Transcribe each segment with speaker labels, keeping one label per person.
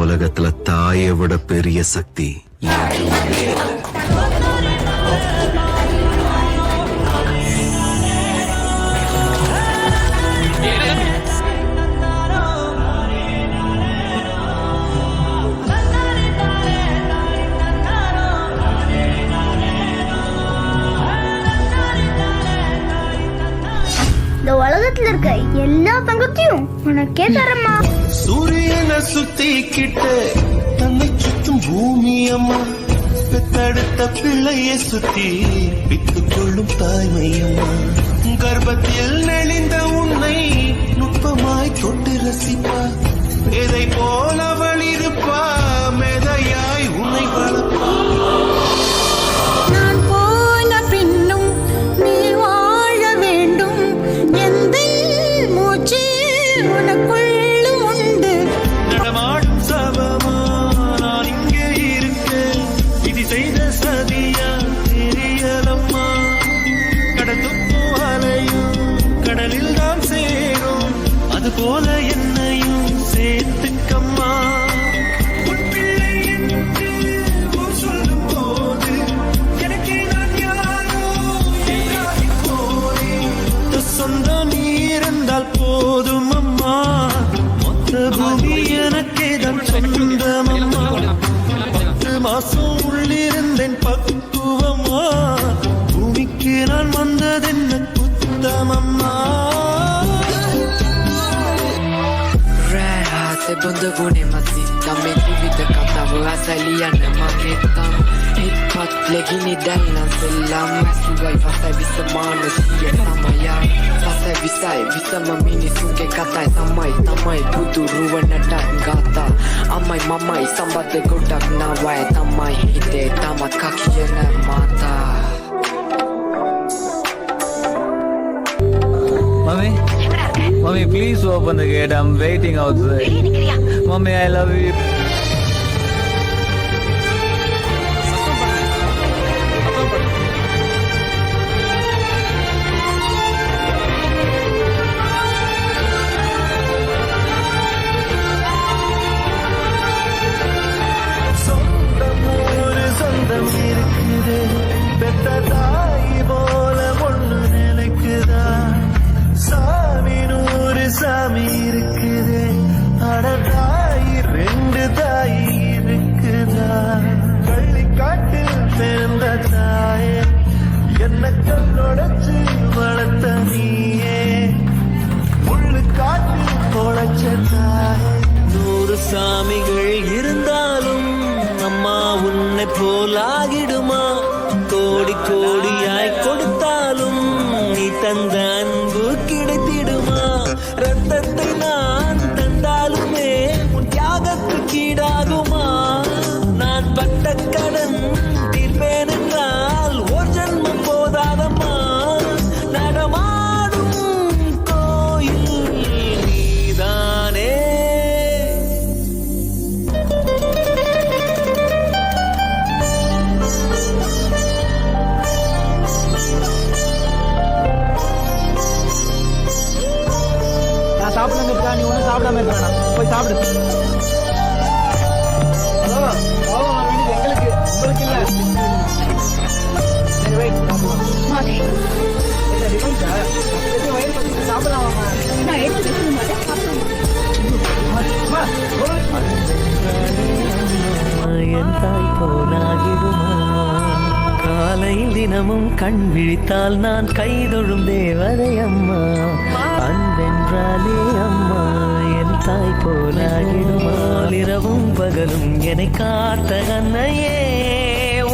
Speaker 1: உலகத்துல தாயை விட பெரிய சக்தி
Speaker 2: இந்த உலகத்துல இருக்க எல்லா தங்கத்தையும் உனக்கே தரமா.
Speaker 3: சூரியனை சுத்தி கிட்ட தன்னை சுத்தும் பூமி அம்மா, பெத்தெடுத்த பிள்ளைய சுத்தி பித்துக் கொள்ளும் தாய்மை அம்மா, கர்ப்பத்தில் நெளிந்த உன்னை நுட்பமாய் தொட்டு ரசிப்பா, எதை போல அவள் இருப்பா, மெதையாய் உன்னை வளர்ப்பா. போல என்னையும் சேர்த்துக்கம்மா, உன் பிள்ளை என்று சொல்லும் போது எனக்கு நான் யாரோ சொந்தம் நீ இருந்தால் போதும் அம்மா, மொத்த பூமி எனக்கே தான் சொந்தம் அம்மா, 10 மாசம் உள்ளிருந்தேன் பக்குவம்மா, பூமிக்கு நான் வந்ததென்ன குத்தமம்மா.
Speaker 4: Bondovune mazzitta, mentre vita cantavo a saliana maghetta. Hit pot legini della sella, ma su vai fasta vista mano si samaya. Fasta vista mamini sunge katai tamai budu ruwana gata. Amai mamai sambat godak na wai tamai hite tamat kakiyana mata.
Speaker 5: Mommy, please open the gate. I'm waiting outside. Mommy, I love you.
Speaker 3: சொந்தம் இருக்குது, பெத்த தாய் போல ஒண்ணு நினைக்குதா, சாமி நூறு சாமி இருக்குது, அடதாய் 2 தாய் இருக்குதா, பள்ளிக்காட்டு பிறந்த தாயே, என்ன கண்ணொடச்சு வளர்த்த நீயே, முள்ளு காட்டு பொழைச்ச தாயே. 100 சாமிகள் இருந்தாலும் அம்மா உன்னை போலாகிடுமா, கோடி கோடியாய் கொடுத்தாலும் நீ தந்த அன்பு கிடைத்திடுமா, ரத்தத்தை நான் தந்தாலுமே உன் தியாகத்துக்கு ஈடாகுமா, நான் பட்ட கடன் தீர்ப்பேன் என்றால் ஒரு ஜன்மம் போதாதம்மா, நடமாடும் கோயில் நீதானே.
Speaker 5: சாப்பிடுங்க, நீ ஒன்றும் சாப்பிடாம இருக்க வேணாம், போய் சாப்பிடு. எங்களுக்கு உங்களுக்கு இல்ல. சரி வெயிட் சாப்பிடலாம்.
Speaker 3: என் தாய் போலாகிடுமா, காலையில் தினமும் கண் விழித்தால் நான் கைதொழும் தேவதை அம்மா, அன்பென்றாலே அம்மா என் தாய் போலாகிடுமா, இரவும் பகலும் என்னை காத்த அன்னையே,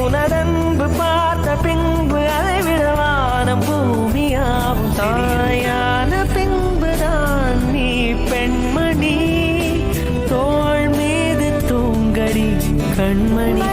Speaker 3: உனதன்பு பார்த்த பின்பு அதை விடவானம் பூமியாவும் தாயான பின்புதான் நீ பெண்மணி, தோள் மீது தூங்கடி கண்மணி.